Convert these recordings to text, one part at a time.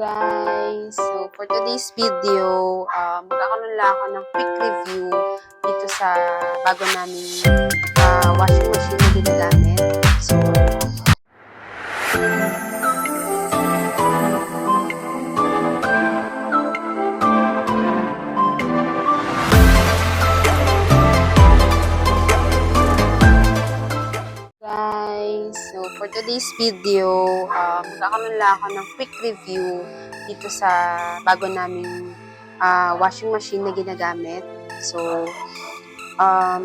Guys! So, for today's video, magkakaroon lang ako ng quick review dito sa bago naming washing machine na ginagamit. So, for today's video, magkakaroon lang ako ng quick review dito sa bago naming washing machine na ginagamit. So,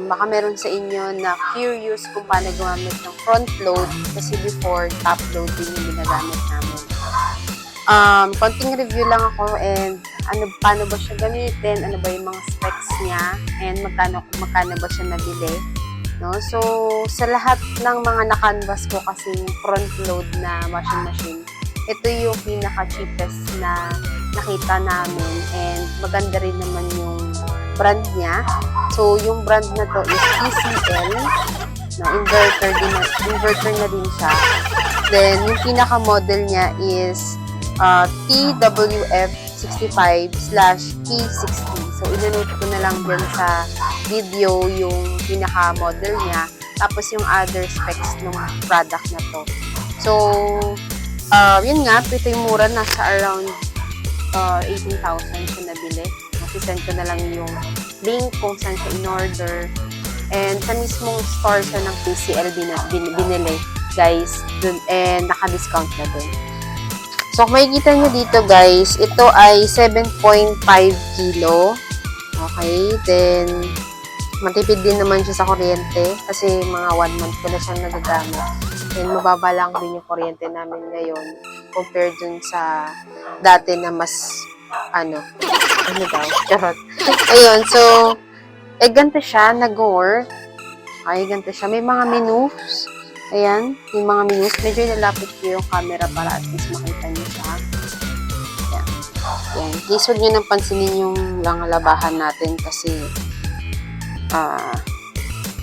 baka meron sa inyo na curious kung paano gumamit ng front load kasi before top load din yung ginagamit namin. Konting review lang ako and paano ba siya gamitin, ano ba yung mga specs niya, and magkano ba siya nabili. No? So, sa lahat ng mga na-canvas ko kasing front load na washing machine, ito yung pinaka-cheapest na nakita namin and maganda rin naman yung brand niya. So, yung brand na to is TCL. No, inverter na din siya. Then, yung pinaka-model niya is TWF65/P60. So, inanote ko na lang din sa video yung pinaka-model niya. Tapos, yung other specs ng product na to. So, yun nga, pretty mura. Nasa around 18,000 siya nabili. Send ko na lang yung link kung saan siya in-order. And sa mismong store siya ng TCL binili, guys. Dun, and naka-discount na dun. So, kung makikita nyo dito, guys, ito ay 7.5 kilo. Okay. Then, matipid din naman siya sa kuryente kasi mga 1 month ko na siyang nagagamit. And mababa lang din yung kuryente namin ngayon compared dun sa dati na mas ano daw, charot. Ayun, so, ganito siya, nag-work. Ay, ganito siya. May mga menus. Ayan, yung mga menus. Medyo nalapit ko yung camera para at least makita niyo siya. Ayan. Ayan. Please huwag nyo nang pansinin yung labahan natin kasi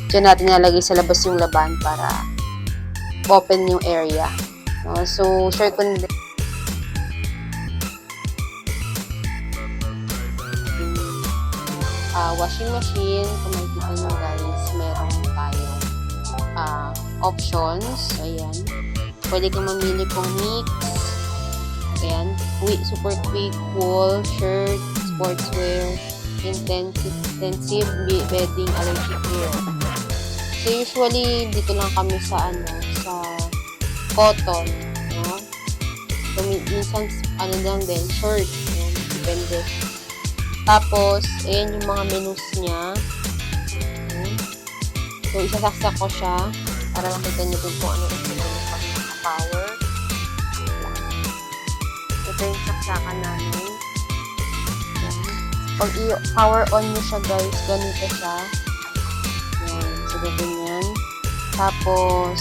dyan natin nalagay sa labas yung laban para open yung area. No? So, share ko nila washing machine. Kung makikita nyo, guys, meron tayo options. Ayan. Pwede kang mamili kung mix. Ayan. Super quick, wool, shirt, sportswear, intensive bedding, allergic wear. So, usually, dito lang kami sa sa cotton. No? So, minsan, lang din, short. Ayan. Depende. Tapos, ayan yung mga menus niya. So, isasaksak ko siya para makita nyo kung ano yung power. Ito yung saksakan namin. Pag i-power on nyo siya, guys, ganito siya. Ayan. So, ganyan. Tapos,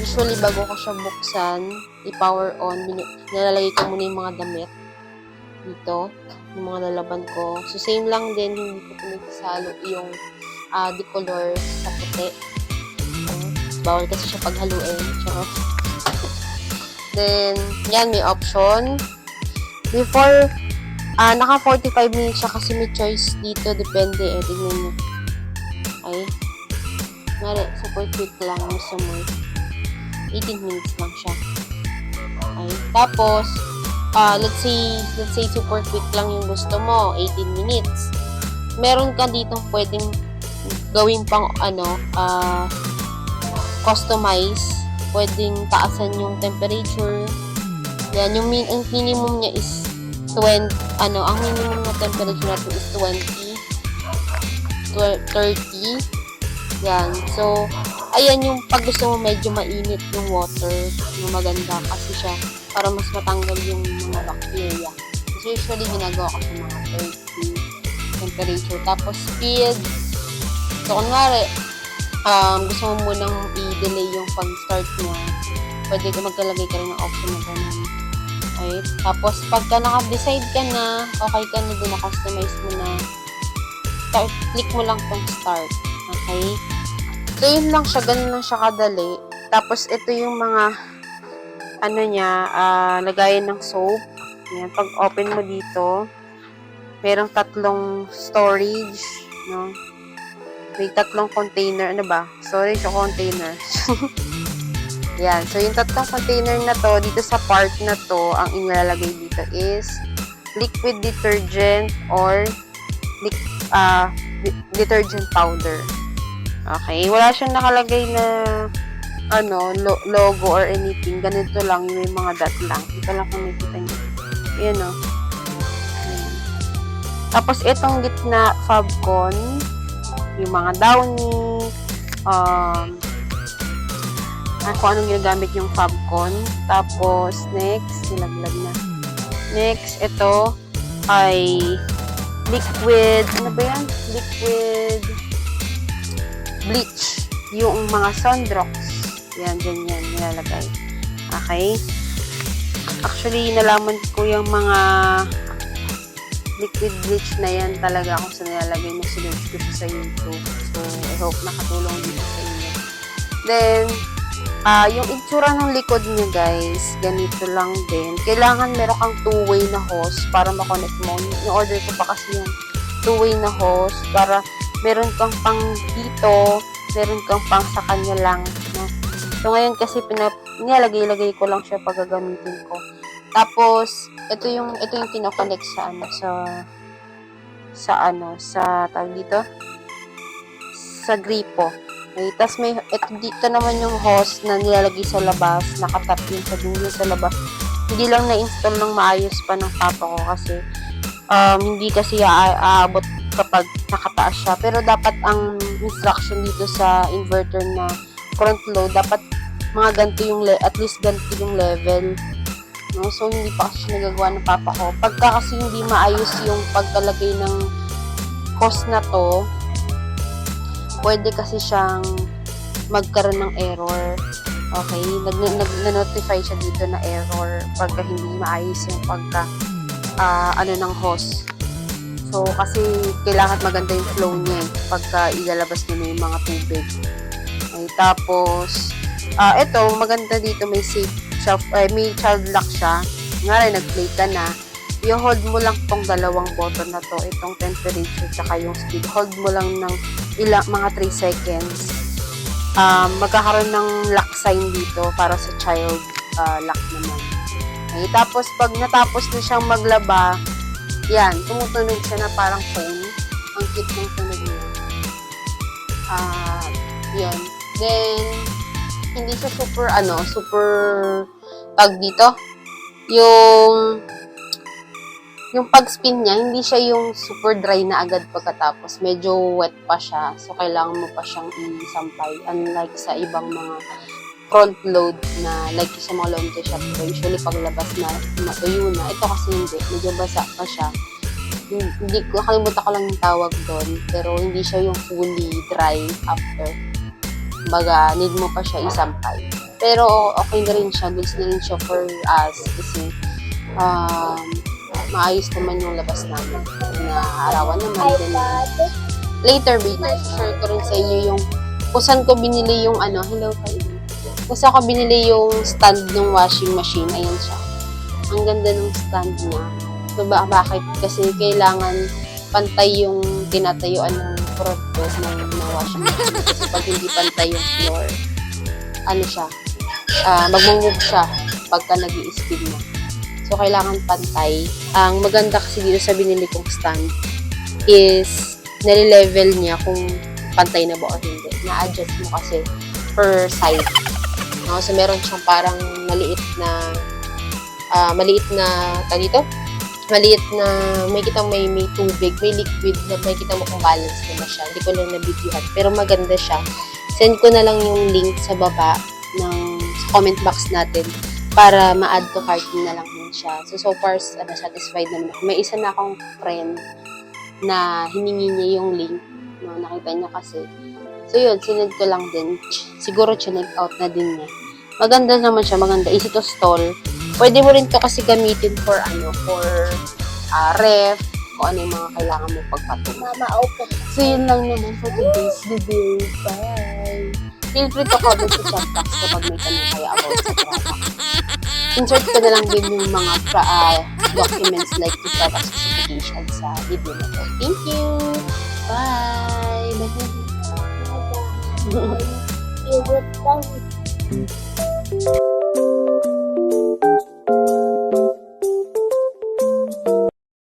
usually, bago ko siya buksan, i-power on, nilalagay ko muna yung mga damit dito, yung mga lalaban ko. So, same lang din, hindi ko pinagsalo yung decolor sa puti. Bawal kasi siya paghaluin. Charot. Then, yan, may option. Before, naka 45 minutes siya kasi may choice dito. Depende, tignan nyo. Ay. Nari, super quick lang. Gusto mo. 18 minutes lang siya. Okay. Tapos, let's say super quick lang yung gusto mo, 18 minutes. Meron ka ditong pwedeng gawin pang customize. Pwedeng taasan yung temperature. Yan, yung minimum niya is 20, ang minimum na temperature natin is 30. Yan. So, ayan yung pag gusto mo medyo mainit yung water, yung maganda kasi siya para mas matanggal yung mga bacteria. So, usually, ginagawa ko sa mga 30 temperature. Tapos, speed. So, kunwari, gusto mo munang i-delay yung pag-start niya, pwede ka magkalagay ka rin ng option na ganun. Okay? Tapos, pagka naka-decide ka na, okay ka na din, na-customize mo na, click mo lang tong start. Okay? So, yun lang siya. Ganun lang siya kadali. Tapos, ito yung mga ano niya, lagayan ng soap. Yan, pag open mo dito, merong tatlong storage, no? May tatlong container, ano ba? Storage o container. Yan. So, yung tatlong container na to, dito sa part na to, ang inilalagay dito is liquid detergent or detergent powder. Okay. Wala siyang nakalagay na logo or anything. Ganito lang. Yung may mga dot lang. Ito lang kung nakita nyo. Ayan, o. Ayan. Tapos, itong gitna Fabcon, yung mga downy, kung anong ginagamit yung Fabcon. Tapos, next, nilaglag na. Next, ito ay liquid, ano ba yan? Liquid bleach. Yung mga Sundrox. Yan, dyan yan, nilalagay. Okay? Actually, nalaman ko yung mga liquid bleach na yan talaga kung saan nilalagay na sinerge ko sa YouTube. So, I hope nakatulong dito sa inyo. Then, yung itsura ng likod niya guys, ganito lang din. Kailangan meron kang two-way na hose para makonect mo. In-order ko pa kasi yung two-way na hose para meron kang pang dito, meron kang pang sa kanya lang. No? So, ngayon kasi nilalagay-lagay ko lang siya pag gagamitin ko. Tapos, ito yung kino-connect sa tawag dito, sa gripo. Okay, tapos dito naman yung hose na nilalagay sa labas, nakatap yun sa dingding sa labas. Hindi lang na-install ng maayos pa ng papa ko kasi hindi kasi aabot kapag nakataas siya. Pero dapat ang instruction dito sa inverter na front load, dapat mga ganito at least ganito yung level. No? So, hindi pa kasi nagagawa ng papa ko. Pagka kasi hindi maayos yung pagkalagay ng hose na to, pwede kasi siyang magkaroon ng error. Okay? Nag-notify siya dito na error pagka hindi maayos yung ng hose. So, kasi kailangan maganda yung flow niya pagka ilalabas mo na yung mga tubig. Okay? Tapos, ito, maganda dito may safe shelf, may child lock siya. Nga nag-play ka na. I-hold mo lang tong dalawang button na to, itong temperature tsaka yung speed. Hold mo lang ng mga 3 seconds. Magkakaroon ng lock sign dito para sa child lock naman. Okay, tapos pag natapos na siyang maglaba, yan, tumutunog siya na parang phone. Ang cute ng tunog niya. Yun. Then, hindi siya super tag dito. Yung pag-spin niya, hindi siya yung super dry na agad pagkatapos. Medyo wet pa siya. So, kailangan mo pa siyang isampay. Unlike sa ibang mga front load na like sa mga laundry shop. Usually, paglabas na matuyo na. Ito kasi hindi. Medyo basa pa siya. Nakalimutan ko lang yung tawag doon. Pero hindi siya yung fully dry after. Baga, need mo pa siya isampay. Pero, okay na rin siya. Goods na rin siya for us. Kasi, maayos naman yung labas namin. Na arawan naman din. Later, share ko rin sa inyo yung kung saan ko binili yung hello kayo. Kung saan ko binili yung stand ng washing machine. Ayan siya. Ang ganda ng stand niya. So, bakit? Kasi kailangan pantay yung tinatayuan ng front load ng washing machine. Kasi pag hindi pantay yung floor, magmumove siya pagka nag-i-spin na. So, kailangan pantay. Ang maganda kasi dito sa binili kong stand is nare-level niya kung pantay na ba o hindi. Na-adjust mo kasi per side. No? So, meron siyang parang maliit na may kitang may tubig, may liquid na may kitang mo kung balance naman siya. Hindi ko lang na-videohan. Pero maganda siya. Send ko na lang yung link sa baba sa comment box natin para ma-add to cart na lang din siya. So far, satisfied naman ako. May isa na akong friend na hiningi niya yung link. No, nakita niya kasi. So yun, sinend ko lang din. Siguro chinek out na din niya. Maganda naman siya, maganda. Easy to install. Pwede mo rin to kasi gamitin for ref, kung ano yung mga kailangan mo pagpatuloy. Mama, open. So yun lang naman for today's video. Bye! Feel free to comment sa chat box kapag may tanong kayo about sa product. insert ko na lang din yung mga documents like the product specification sa video na to. Thank you! Bye! Bye! You would